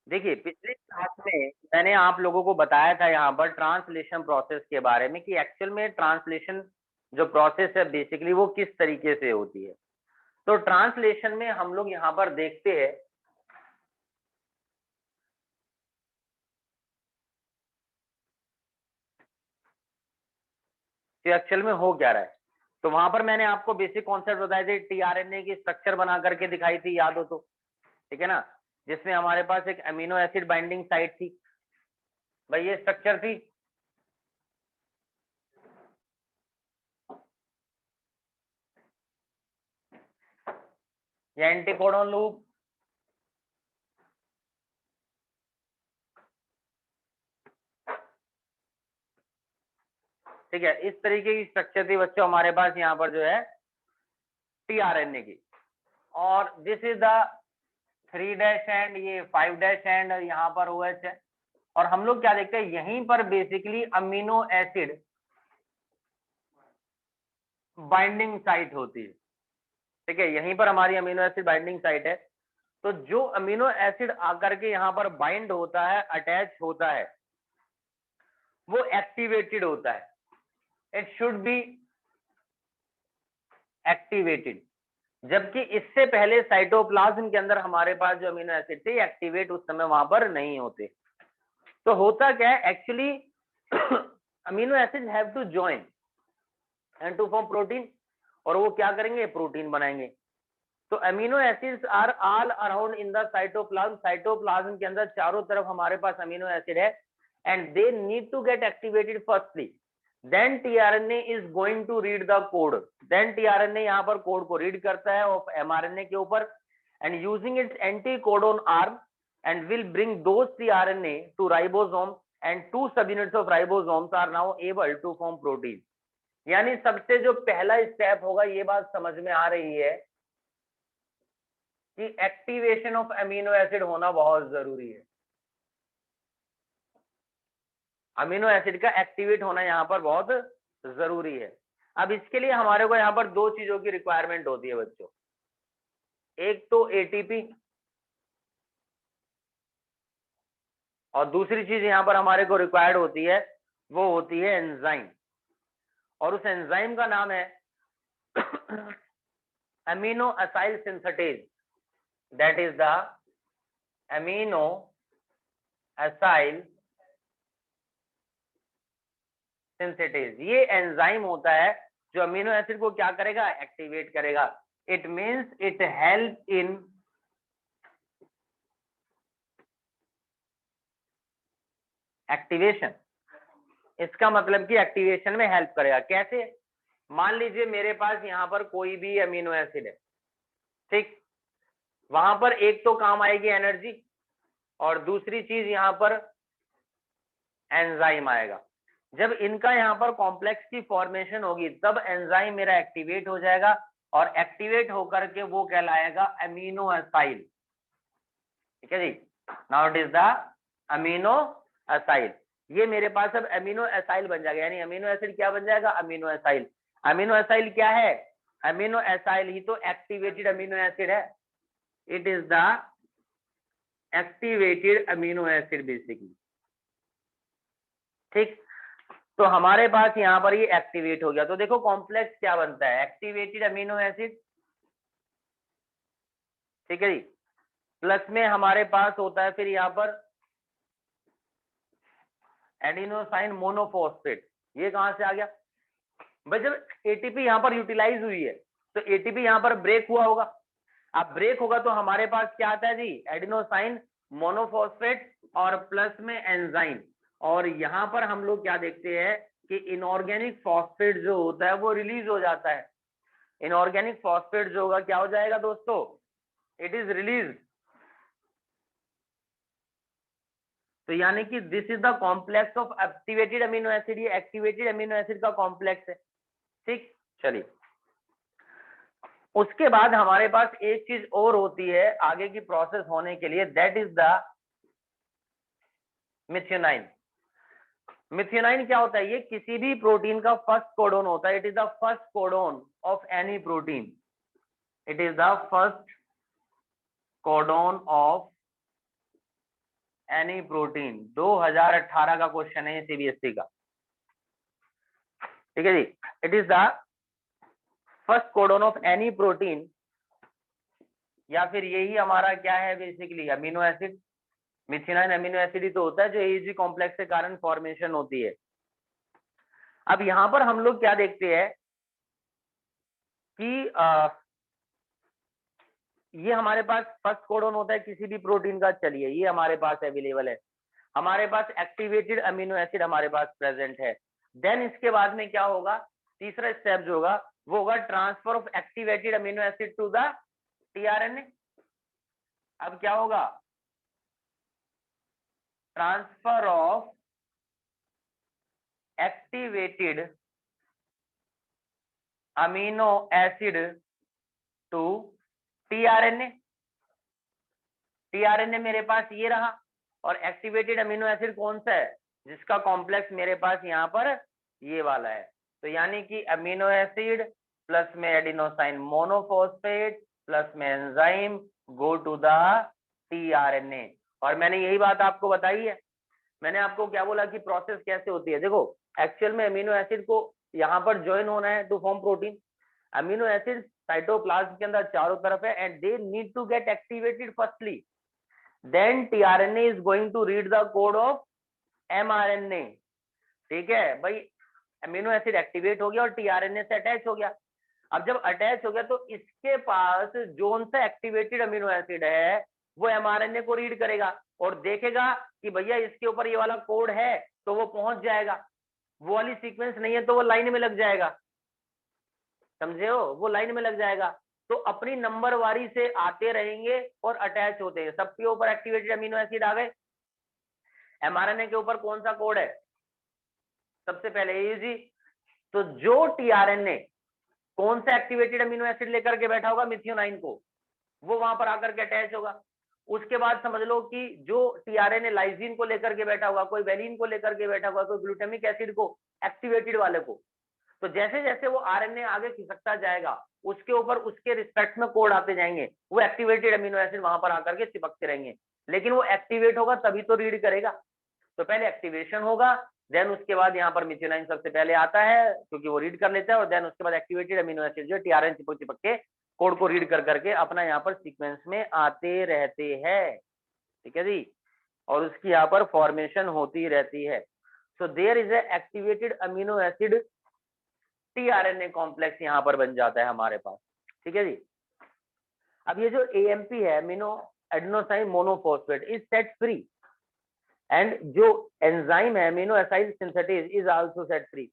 देखिए पिछले क्लास में मैंने आप लोगों को बताया था यहाँ पर ट्रांसलेशन प्रोसेस के बारे में कि एक्चुअल में ट्रांसलेशन जो प्रोसेस है बेसिकली वो किस तरीके से होती है। तो ट्रांसलेशन में हम लोग यहाँ पर देखते हैं कि एक्चुअल में हो क्या रहा है। तो वहां पर मैंने आपको बेसिक कॉन्सेप्ट बताए थे, टीआरएनए की स्ट्रक्चर बना करके दिखाई थी, याद हो तो, ठीक है ना, जिसमें हमारे पास एक अमीनो एसिड बाइंडिंग साइट थी, भाई ये स्ट्रक्चर थी। ये एंटीकोडन लूप, ठीक है, इस तरीके की स्ट्रक्चर थी बच्चों हमारे पास यहाँ पर जो है टीआरएनए की। और this is the 3 dash and ये 5 डैश एंड यहाँ पर OH है। और हम लोग क्या देखते हैं, यहीं पर basically amino acid binding site होती है, ठीक है, यहीं पर हमारी अमीनो एसिड बाइंडिंग साइट है। तो जो अमीनो एसिड आकर के यहाँ पर बाइंड होता है, अटैच होता है, वो एक्टिवेटेड होता है। It should be activated. जबकि इससे पहले साइटोप्लाज्म के अंदर हमारे पास जो अमीनो एसिड थे एक्टिवेट उस समय वहां पर नहीं होते। तो होता क्या है actually, amino acid have to join and to form protein, और वो क्या करेंगे, प्रोटीन बनाएंगे। तो amino acids are all around in the cytoplasm, cytoplasm के अंदर चारों तरफ हमारे पास अमीनो एसिड है, and they need to get activated firstly, then tRNA is going to read the code. Then tRNA यहाँ पर कोड को रीड करता है ऑफ एमआरएनए के ऊपर, and using its anti codon arm and will bring those tRNA to ribosome, and 2 subunits of ribosomes are now able to form protein. यानी सबसे जो पहला स्टेप होगा, ये बात समझ में आ रही है कि एक्टिवेशन ऑफ अमीनो एसिड होना बहुत जरूरी है। अमीनो एसिड का एक्टिवेट होना यहाँ पर बहुत जरूरी है। अब इसके लिए हमारे को यहाँ पर 2 चीजों की रिक्वायरमेंट होती है बच्चों, एक तो एटीपी, और दूसरी चीज यहाँ पर हमारे को रिक्वायर्ड होती है वो होती है एंजाइम, और उस एंजाइम का नाम है amino acyl synthetase, that is the amino acyl synthetase. ये एंजाइम होता है जो अमीनो एसिड को क्या करेगा, एक्टिवेट करेगा। It means it help in activation. इसका मतलब कि एक्टिवेशन में हेल्प करेगा। कैसे, मान लीजिए मेरे पास यहाँ पर कोई भी अमीनो एसिड है, ठीक, वहां पर एक तो काम आएगी एनर्जी, और दूसरी चीज यहाँ पर एंजाइम आएगा। जब इनका यहाँ पर कॉम्प्लेक्स की फॉर्मेशन होगी तब एंजाइम मेरा एक्टिवेट हो जाएगा, और एक्टिवेट होकर के वो कहलाएगा अमीनो एसाइल, ठीक है जी। Now it is the aminoacyl. ये मेरे पास अब अमीनो एसाइल बन जाएगा, यानी अमीनो एसिड क्या बन जाएगा, अमीनो एसाइल। अमीनो एसाइल क्या है, अमीनो एसाइल ही तो एक्टिवेटेड अमीनो एसिड है। It is the activated amino acid basically, ठीक। तो हमारे पास यहाँ पर ये एक्टिवेट हो गया, तो देखो कॉम्प्लेक्स क्या बनता है, एक्टिवेटेड अमीनो एसिड, ठीक है जी। प्लस में हमारे पास होता है फिर यहाँ पर एडिनोसाइन मोनोफॉस्फेट। ये कहां से आ गया भाई, जब एटीपी यहाँ पर यूटिलाइज हुई है तो एटीपी यहाँ पर ब्रेक हुआ होगा। अब ब्रेक होगा तो हमारे पास क्या आता है जी, एडिनोसाइन मोनोफॉस्फेट और प्लस में एंजाइम। और यहाँ पर हम लोग क्या देखते हैं कि इनऑर्गेनिक फॉस्फेट जो होता है वो रिलीज हो जाता है। इनऑर्गेनिक फॉस्फेट जो होगा क्या हो जाएगा दोस्तों, इट इज रिलीज। तो यानी कि this is the complex of activated amino acid, ये एक्टिवेटेड अमीनो एसिड का कॉम्प्लेक्स है, ठीक। चलिए, उसके बाद हमारे पास एक चीज और होती है आगे की प्रोसेस होने के लिए, that is the methionine. Methionine क्या होता है, ये किसी भी प्रोटीन का फर्स्ट कोडोन होता है। It is the first codon of any protein, it is the first codon of any protein, 2018 का क्वेश्चन है सीबीएसई का, ठीक है जी। It is the first codon of any protein, या फिर यही हमारा क्या है basically amino acid, methionine amino acid ही तो होता है जो एजी कॉम्प्लेक्स के कारण फॉर्मेशन होती है। अब यहां पर हम लोग क्या देखते हैं कि ये हमारे पास फर्स्ट कोडन होता है किसी भी प्रोटीन का, चलिए ये हमारे पास अवेलेबल है, हमारे पास एक्टिवेटेड अमीनो एसिड हमारे पास प्रेजेंट है। देन इसके बाद में क्या होगा, तीसरा स्टेप जो होगा वो होगा transfer of activated amino acid to the tRNA. अब क्या होगा, transfer of activated amino acid to tRNA. TRNA मेरे पास ये रहा, और एक्टिवेटेड अमीनो एसिड कौन सा है, जिसका कॉम्प्लेक्स मेरे पास यहाँ पर ये वाला है। तो यानी कि अमीनो एसिड प्लस में एडिनोसाइन मोनोफॉस्फेट प्लस में enzyme go to the tRNA. और मैंने यही बात आपको बताई है, मैंने आपको क्या बोला कि प्रोसेस कैसे होती है। देखो एक्चुअल में अमीनो एसिड को यहाँ पर ज्वाइन होना है to form protein. Amino acid cytoplasm के अंदर चारों तरफ है and they need to get activated firstly, then tRNA is going to read the code of mRNA. ठीक है भाई, अमीनो एसिड एक्टिवेट हो गया और टीआरएनए से अटैच हो गया। अब जब अटैच हो गया तो इसके पास जोन सा एक्टिवेटेड अमीनो एसिड है वो एमआरएनए को रीड करेगा और देखेगा कि भैया इसके ऊपर ये वाला कोड है तो वो पहुंच जाएगा, वो वाली सीक्वेंस नहीं है तो वो लाइन में लग जाएगा, समझे हो, वो लाइन में लग जाएगा। तो अपनी नंबर वारी से आते रहेंगे और अटैच होते हैं। सबके ऊपर एक्टिवेटेड अमीनो एसिड आ गए, एमआरएनए के ऊपर कौन सा कोड है, सबसे पहले एजी। तो जो टीआरएनए कौन सा एक्टिवेटेड अमीनो एसिड लेकर के बैठा होगा, मिथियोनाइन को, वो वहां पर आकर के अटैच होगा। उसके बाद समझ लो कि जो टीआरएनए लाइजीन को लेकर के बैठा होगा, कोई वेलिन को लेकर के बैठा होगा, कोई ग्लूटामिक एसिड को, एक्टिवेटेड वाले को। तो जैसे जैसे वो आरएनए आगे खिसकता जाएगा उसके ऊपर उसके रिस्पेक्ट में कोड आते जाएंगे, वो एक्टिवेटेड अमीनो एसिड वहां पर आकर के चिपकते रहेंगे। लेकिन वो एक्टिवेट होगा तभी तो रीड करेगा। तो पहले एक्टिवेशन होगा, देन उसके बाद यहाँ पर मिथियोनाइन सबसे पहले आता है क्योंकि वो रीड कर लेता है, और देन उसके बाद एक्टिवेटेड अमीनो एसिड जो टीआरएन चिपक चिपक के कोड को रीड कर करके अपना यहाँ पर सीक्वेंस में आते रहते हैं। ठीक है जी, और उसकी यहाँ पर फॉर्मेशन होती रहती है। So there is a activated amino acid tRNA complex यहाँ पर बन जाता है हमारे पास। ठीक है जी। अब ये जो एएमपी है, amino adenosine monophosphate, is set free, and जो एंजाइम है amino acid synthesis is also set free.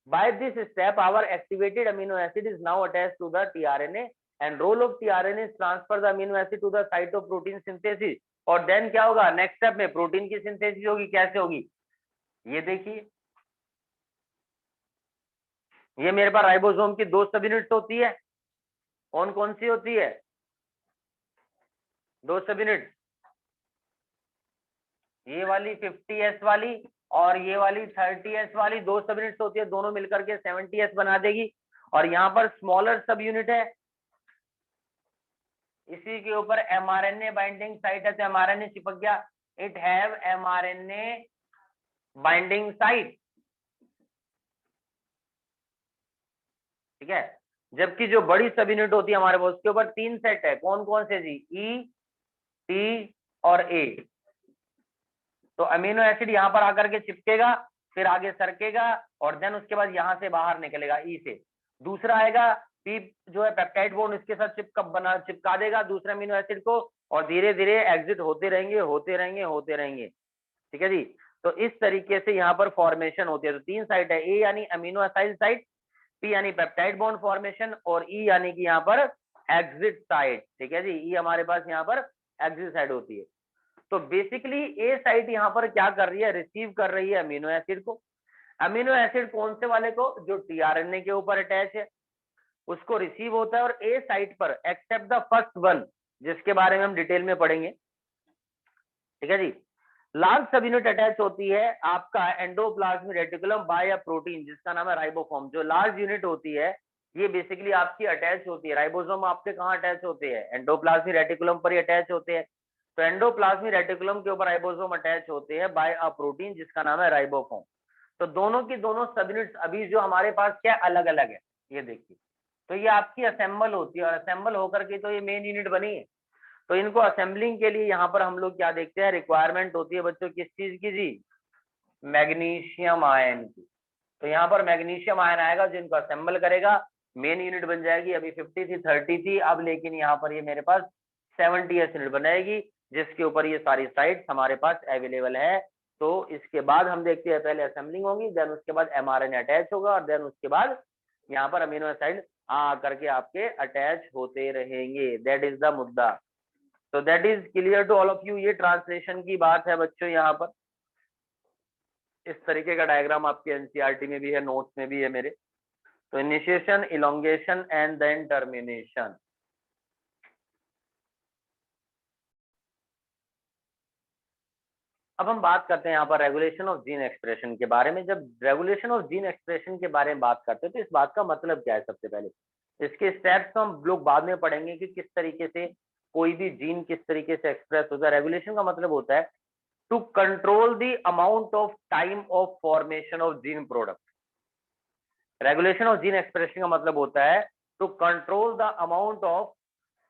By this step, our activated amino acid is now attached to the tRNA, and role of tRNA is transfer the amino acid to the site of protein synthesis. और then क्या होगा, next step में protein की synthesis होगी। कैसे होगी, ये देखिए, ये मेरे पास राइबोसोम की 2 सब यूनिट्स होती है। कौन कौन सी होती है, 2 सब यूनिट, ये वाली 50S वाली और ये वाली 30S वाली 2 सब यूनिट्स होती है, दोनों मिलकर के 70S बना देगी। और यहाँ पर स्मॉलर सब यूनिट है, इसी के ऊपर एमआरएनए बाइंडिंग साइट है, तो एमआरएनए चिपक गया, it have mRNA binding site. ठीक है, जबकि जो बड़ी सब यूनिट होती है हमारे पास उसके ऊपर 3 सेट है। कौन कौन से जी, ई, टी और ए। तो अमीनो एसिड यहाँ पर आकर के चिपकेगा, फिर आगे सरकेगा और देन उसके बाद यहाँ से बाहर निकलेगा ई से। दूसरा आएगा पी जो है पेप्टाइड बॉन्ड, इसके साथ चिपका देगा दूसरे अमीनो एसिड को, और धीरे धीरे एग्जिट होते रहेंगे होते रहेंगे होते रहेंगे। ठीक है जी, तो इस तरीके से यहाँ पर फॉर्मेशन होती है। तो 3 साइट है, ए यानी अमीनो एसाइल साइट, पी यानी पेप्टाइड बॉन्ड फॉर्मेशन, और ई यानी कि यहाँ पर एग्जिट साइट। ठीक है जी, ई हमारे पास यहाँ पर एग्जिट साइट होती है। तो बेसिकली ए साइट यहाँ पर क्या कर रही है, रिसीव कर रही है अमीनो एसिड को। अमीनो एसिड कौन से वाले को, जो टीआरएनए के ऊपर अटैच है उसको रिसीव होता है। और ए साइट पर एक्सेप्ट द फर्स्ट वन, जिसके बारे में हम डिटेल में पढ़ेंगे। ठीक है जी, लार्ज सब यूनिट अटैच होती है आपका endoplasmic reticulum by a protein जिसका नाम है राइबोसोम। जो लार्ज यूनिट होती है ये बेसिकली आपकी अटैच होती है। राइबोसोम आपके कहाँ अटैच होते हैं, एंडोप्लाज्मिक रेटिकुलम पर ही अटैच होते हैं। तो एंडोप्लाज्मिक रेटिकुलम के ऊपर राइबोसोम अटैच होते हैं बाय अ प्रोटीन जिसका नाम है राइबोसोम। तो दोनों की दोनों सब यूनिट्स अभी जो हमारे पास क्या अलग अलग है, ये देखिए। तो ये आपकी असेंबल होती है और असेंबल होकर के तो ये मेन यूनिट बनी है। तो इनको असेंबलिंग के लिए यहाँ पर हम लोग क्या देखते हैं, रिक्वायरमेंट होती है बच्चों किस चीज की जी, मैग्नीशियम आयन की। तो यहाँ पर मैग्नीशियम आयन आएगा जो इनको असेंबल करेगा, मेन यूनिट बन जाएगी। अभी 50 थी 30 थी अब, लेकिन यहाँ पर ये मेरे पास 70s यूनिट बनाएगी जिसके ऊपर ये सारी साइट्स हमारे पास अवेलेबल है। तो इसके बाद हम देखते हैं पहले असेंबलिंग होगी, देन उसके बाद mRNA अटैच होगा और देन उसके बाद यहाँ पर अमीनो एसिड आ करके आपके अटैच होते रहेंगे। दैट इज द मुद्दा। तो that is clear to all of you. ये ट्रांसलेशन की बात है बच्चों। यहाँ पर इस तरीके का डायग्राम आपके एनसीईआरटी में भी है, नोट्स में भी है मेरे। तो initiation, elongation and then termination. अब हम बात करते हैं यहाँ पर रेगुलेशन ऑफ जीन एक्सप्रेशन के बारे में। जब रेगुलेशन ऑफ जीन एक्सप्रेशन के बारे में बात करते हैं तो इस बात का मतलब क्या है, सबसे पहले इसके स्टेप्स हम लोग बाद में पढ़ेंगे कि किस तरीके से कोई भी जीन किस तरीके से एक्सप्रेस होता है। रेगुलेशन का मतलब होता है to control the amount of time of formation of gene product. Regulation of gene expression का मतलब होता है to control the amount of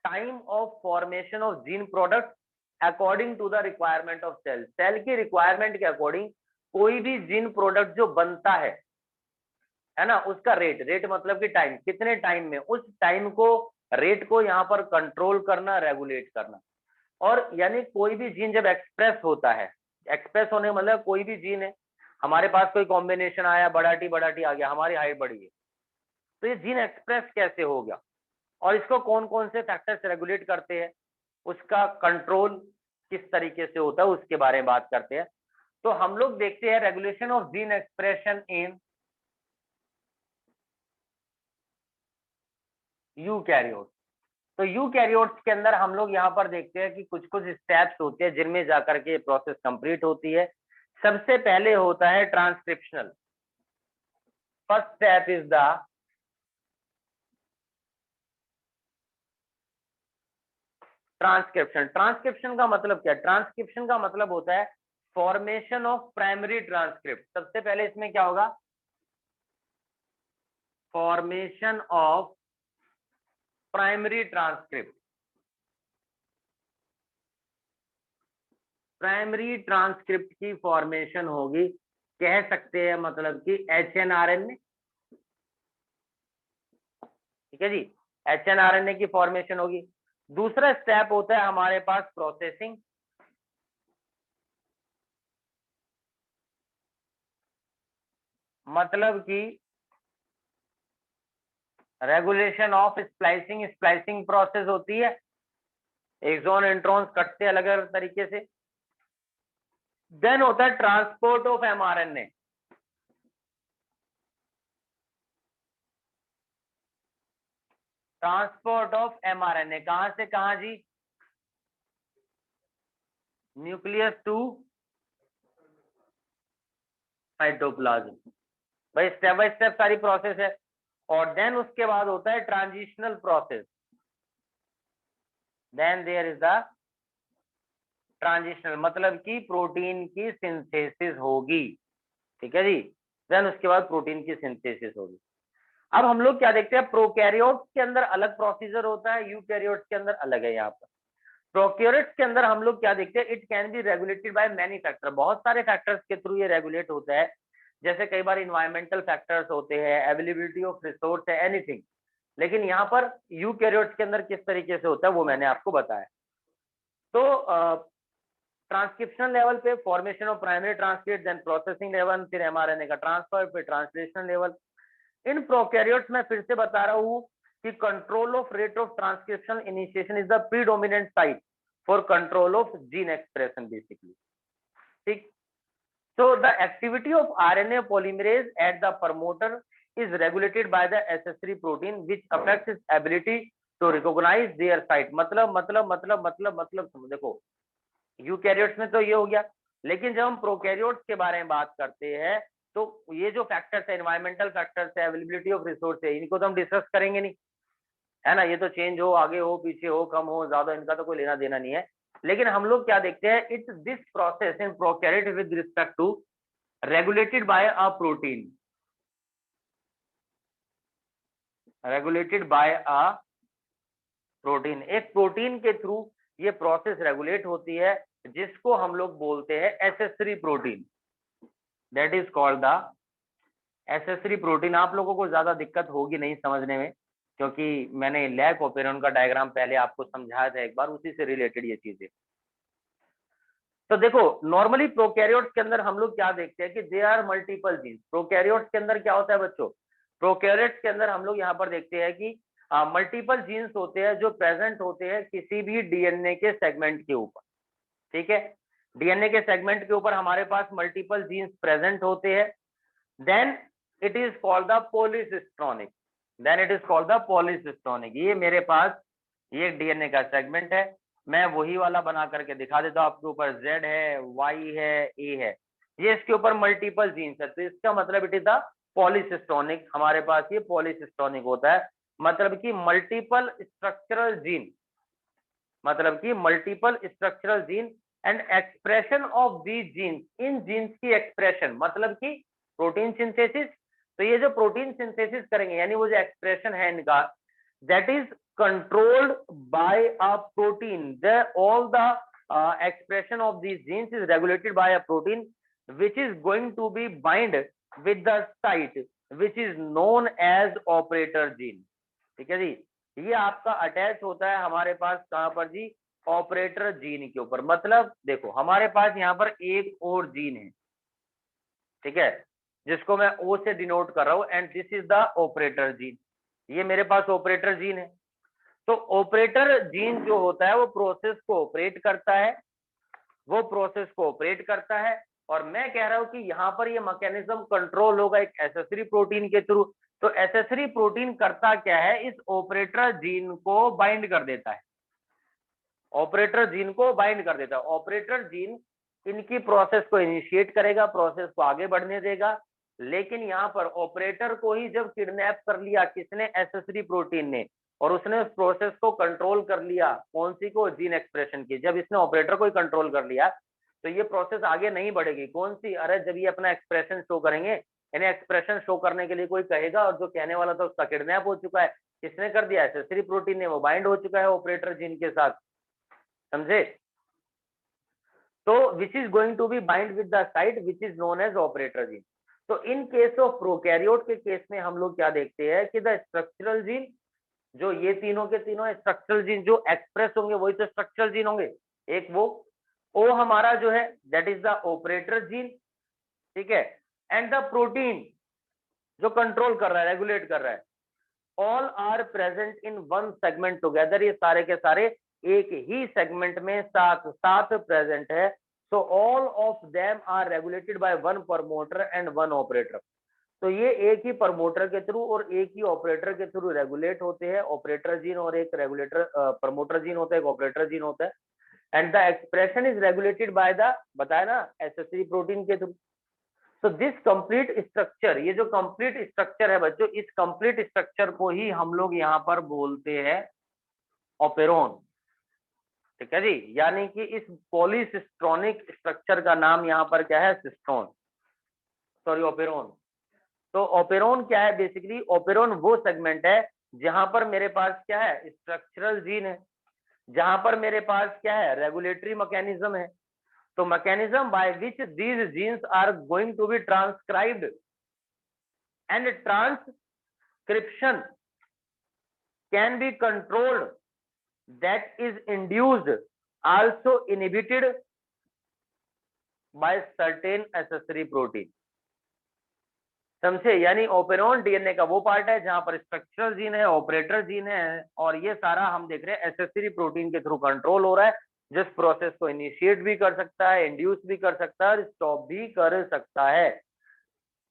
time of formation of gene product according to the requirement of cell. Cell की requirement के according कोई भी gene product जो बनता है ना, उसका रेट मतलब कि टाइम, कितने टाइम में, उस टाइम को, रेट को यहाँ पर कंट्रोल करना, रेगुलेट करना। और यानी कोई भी जीन जब एक्सप्रेस होता है, एक्सप्रेस होने मतलब कोई भी जीन है, हमारे पास कोई कॉम्बिनेशन आया, बड़ा टी आ गया, हमारी हाइट बढ़ी है, तो ये जीन एक्सप्रेस कैसे हो गया और इसको कौन कौन से फैक्टर्स रेगुलेट करते हैं, उसका कंट्रोल किस तरीके से होता है, उसके बारे में बात करते हैं। तो हम लोग देखते हैं regulation of gene expression in eukaryotes. तो यूकैरियोट्स के अंदर हम लोग यहाँ पर देखते हैं कि कुछ कुछ स्टेप्स होते हैं जिनमें जाकर के प्रोसेस कंप्लीट होती है। सबसे पहले होता है transcriptional. First step is the transcription. Transcription का मतलब क्या है? ट्रांसक्रिप्शन का मतलब होता है फॉर्मेशन ऑफ प्राइमरी ट्रांसक्रिप्ट। सबसे पहले इसमें क्या होगा, formation of primary transcript. Primary transcript की फॉर्मेशन होगी, कह सकते हैं मतलब कि एचएनआरएनए। ठीक है जी, एचएनआरएनए की फॉर्मेशन होगी। दूसरा स्टेप होता है हमारे पास प्रोसेसिंग। मतलब कि regulation of splicing, splicing process होती है, एक्सॉन इंट्रॉन्स कटते अलग अलग तरीके से। देन होता है transport of mRNA. Transport of mRNA कहां से कहां जी, न्यूक्लियस टू साइटोप्लाज्म। भाई स्टेप बाय स्टेप सारी प्रोसेस है। और देन उसके बाद होता है transitional process. Then there is the transitional, मतलब कि प्रोटीन की सिंथेसिस होगी। ठीक है जी, देन उसके बाद प्रोटीन की सिंथेसिस होगी। अब हम लोग क्या देखते हैं, प्रोकैरियोट्स के अंदर अलग प्रोसीजर होता है, यूकैरियोट्स के अंदर अलग है। यहाँ पर प्रोकैरियोट्स के अंदर हम लोग क्या देखते हैं, it can be regulated by many factor. बहुत सारे फैक्टर्स के थ्रू ये रेगुलेट होता है। जैसे कई बार इन्वायरमेंटल फैक्टर्स होते हैं, अवेलेबिलिटी ऑफ रिसोर्स है, एनीथिंग। लेकिन यहाँ पर यूकैरियोट्स के अंदर किस तरीके से होता है वो मैंने आपको बताया। तो ट्रांसक्रिप्शन लेवल पे formation of primary transcript, then processing level, फिर एमआरएनए का ट्रांसफर, फिर ट्रांसलेशन लेवल। इन प्रोकैरियोट्स में फिर से बता रहा हूं कि control of rate of transcription initiation is the predominant site for control of gene expression basically. ठीक, so the activity of RNA polymerase at the promoter is regulated by the accessory protein which affects its ability to recognize their site। मतलब समझो, देखो eukaryotes में तो ये हो गया, लेकिन जब हम प्रोकैरियोट्स के बारे में बात करते हैं तो ये जो फैक्टर्स है, एनवायरमेंटल फैक्टर्स है, अवेलेबिलिटी ऑफ रिसोर्स है, इनको तो हम डिस्कस करेंगे नहीं, है ना। ये तो चेंज हो, आगे हो, पीछे हो, कम हो, ज्यादा, इनका तो कोई लेना देना नहीं है। लेकिन हम लोग क्या देखते हैं, it's this process in prokaryote with respect to regulated by a protein, regulated by a protein. एक प्रोटीन के थ्रू ये प्रोसेस रेगुलेट होती है, जिसको हम लोग बोलते हैं accessory protein, that is called the accessory protein. आप लोगों को ज्यादा दिक्कत होगी नहीं समझने में, क्योंकि मैंने लैक ओपेरॉन का डायग्राम पहले आपको समझाया था एक बार, उसी से रिलेटेड ये चीजें। तो देखो नॉर्मली प्रोकैरियोट्स के अंदर हम लोग क्या देखते हैं कि they are multiple genes. Prokaryotes के अंदर क्या होता है बच्चों, प्रोकैरियोट्स के अंदर हम लोग यहाँ पर देखते हैं कि मल्टीपल जीन्स होते हैं जो प्रेजेंट होते हैं किसी भी डीएनए के सेगमेंट के ऊपर। ठीक है, डीएनए के सेगमेंट के ऊपर हमारे पास मल्टीपल जीन्स प्रेजेंट होते हैं, then it is called the polycistronic, then it is called the polycistronic. ये मेरे पास ये डीएनए का सेगमेंट है, मैं वही वाला बना करके दिखा देता हूँ आपके ऊपर, Z है, Y है, A है, ये इसके ऊपर मल्टीपल जीन्स है, तो इसका मतलब इट इज द पॉलीसिस्ट्रॉनिक। हमारे पास ये पॉलीसिस्ट्रॉनिक होता है, मतलब कि मल्टीपल स्ट्रक्चरल जीन, मतलब कि multiple structural gene and expression of these genes, इन जीन्स की एक्सप्रेशन मतलब कि प्रोटीन सिंथेसिस। तो ये जो प्रोटीन सिंथेसिस करेंगे यानी वो जो एक्सप्रेशन है इनका, that is controlled by a protein, all the expression of these genes is regulated by a protein which is going to be bind with the site which is known as operator gene। ठीक है जी, ये आपका attach होता है हमारे पास कहां पर जी, operator gene के ऊपर। मतलब देखो हमारे पास यहाँ पर एक और जीन है, ठीक है, जिसको मैं ओ से डिनोट कर रहा हूं, and this is the operator gene. ये मेरे पास ऑपरेटर जीन है। तो ऑपरेटर जीन जो होता है वो प्रोसेस को ऑपरेट करता है, वो प्रोसेस को ऑपरेट करता है, और मैं कह रहा हूं कि यहाँ पर ये मैकेनिज्म कंट्रोल होगा एक एसेसरी प्रोटीन के थ्रू। तो एसेसरी प्रोटीन करता क्या है, इस ऑपरेटर जीन को बाइंड कर देता है, ऑपरेटर जीन को बाइंड कर देता है। ऑपरेटर जीन इनकी प्रोसेस को इनिशिएट करेगा, प्रोसेस को आगे बढ़ने देगा, लेकिन यहाँ पर ऑपरेटर को ही जब किडनैप कर लिया किसने, एसेसरी प्रोटीन ने, और उसने उस प्रोसेस को कंट्रोल कर लिया, कौन सी को, जीन एक्सप्रेशन की। जब इसने ऑपरेटर को ही कंट्रोल कर लिया तो ये प्रोसेस आगे नहीं बढ़ेगी। कौन सी, अरे जब ये अपना एक्सप्रेशन शो करेंगे, इन्हें एक्सप्रेशन शो करने के लिए कोई कहेगा, और जो कहने वाला था उसका किडनैप हो चुका है, किसने कर दिया, एसेसरी प्रोटीन ने, वो बाइंड हो चुका है ऑपरेटर जीन के साथ, समझे। तो which is going to be bind with the site which is known as operator gene. तो इन केस ऑफ प्रोकैरियोट के केस में हम लोग क्या देखते हैं कि द स्ट्रक्चरल जीन, जो ये तीनों के तीनों स्ट्रक्चरल जीन जो एक्सप्रेस होंगे वही तो स्ट्रक्चरल जीन होंगे। एक वो ओ हमारा जो है that is the operator gene, ठीक है, एंड द प्रोटीन जो कंट्रोल कर रहा है, रेगुलेट कर रहा है, all are present in one segment together, ये सारे के सारे एक ही सेगमेंट में साथ साथ प्रेजेंट है। So all of them are regulated by one promoter and one operator. तो ये एक ही प्रमोटर के थ्रू और एक ही ऑपरेटर के थ्रू रेगुलेट होते हैं, ऑपरेटर जीन और एक रेगुलेटर प्रमोटर जीन होता है, एक ऑपरेटर जीन होता है, and the expression is regulated by the, बताया ना, एसेसरी प्रोटीन के थ्रू। तो दिस कंप्लीट स्ट्रक्चर, ये जो कंप्लीट स्ट्रक्चर है बच्चों, इस कंप्लीट स्ट्रक्चर को ही हम लोग यहाँ पर बोलते हैं ओपेरॉन, ठीक है जी। यानी कि इस पॉलीसिस्ट्रॉनिक स्ट्रक्चर का नाम यहाँ पर क्या है, सिस्ट्रॉन, सॉरी ओपेरॉन। तो ओपेरॉन क्या है, बेसिकली ओपेरॉन वो सेगमेंट है जहां पर मेरे पास क्या है, स्ट्रक्चरल जीन है, जहां पर मेरे पास क्या है, रेगुलेटरी मैकेनिज्म है। तो mechanism by which these genes are going to be transcribed and transcription can be controlled, that is induced also inhibited by certain accessory protein, समझे। यानी ओपेरॉन डीएनए का वो पार्ट है जहां पर स्ट्रक्चरल जीन है, ऑपरेटर जीन है, और ये सारा हम देख रहे हैं एसेसरी प्रोटीन के थ्रू कंट्रोल हो रहा है, जिस प्रोसेस को इनिशिएट भी कर सकता है, इंड्यूस भी कर सकता है और स्टॉप भी कर सकता है,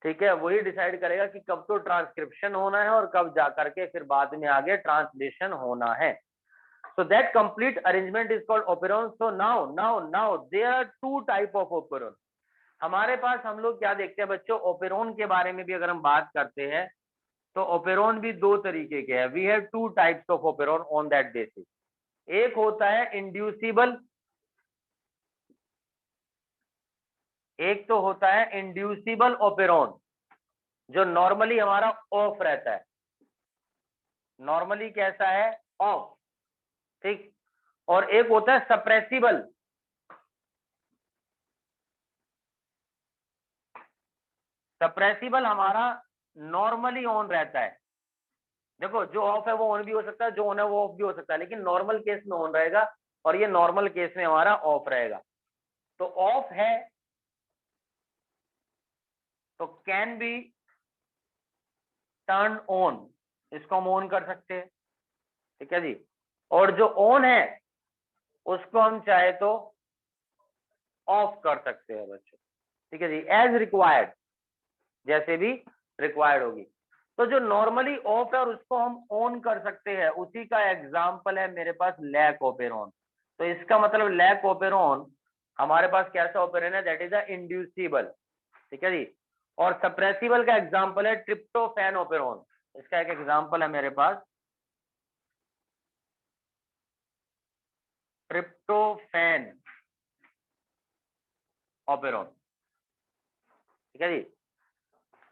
ठीक है। वही डिसाइड करेगा कि कब तो ट्रांसक्रिप्शन होना है और कब जा करके फिर बाद में आगे ट्रांसलेशन होना है। So that complete arrangement is called operon. So now there are two type of operon. हमारे पास हम लोग क्या देखते हैं बच्चों, ओपेरॉन के बारे में भी अगर हम बात करते हैं तो ओपेरॉन भी दो तरीके के हैं। We have two types of operon on that basis. एक होता है इंड्यूसिबल एक तो होता है इंड्यूसिबल ओपेरॉन, जो नॉर्मली हमारा ऑफ रहता है, नॉर्मली कैसा है, ऑफ, ठीक। और एक होता है सप्रेसिबल, सप्रेसिबल हमारा नॉर्मली ऑन रहता है। देखो जो ऑफ है वो ऑन भी हो सकता है, जो ऑन है वो ऑफ भी हो सकता है, लेकिन नॉर्मल केस में ऑन रहेगा और ये नॉर्मल केस में हमारा ऑफ रहेगा। तो ऑफ है तो कैन बी टर्न ऑन, इसको हम ऑन कर सकते हैं, ठीक है जी। और जो ऑन है उसको हम चाहे तो ऑफ कर सकते हैं बच्चों, ठीक है जी, एज रिक्वायर्ड, जैसे भी रिक्वायर्ड होगी। तो जो नॉर्मली ऑफ है और उसको हम ऑन कर सकते हैं, उसी का एग्जांपल है मेरे पास लैक ओपेरॉन। तो इसका मतलब लैक ओपेरॉन हमारे पास कैसा ओपेरॉन है, दैट इज अ इंड्यूसिबल, ठीक है जी। और सप्रेसिबल का एग्जांपल है ट्रिप्टोफैन ओपेरॉन, इसका एक एग्जांपल है मेरे पास ट्रिप्टोफैन ओपेरॉन, ठीक है जी।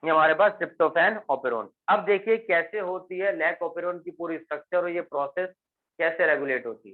ये हमारे पास ट्रिप्टोफैन ओपेरॉन। अब देखिए कैसे होती है लैक ओपेरॉन की पूरी स्ट्रक्चर और ये प्रोसेस कैसे रेगुलेट होती है।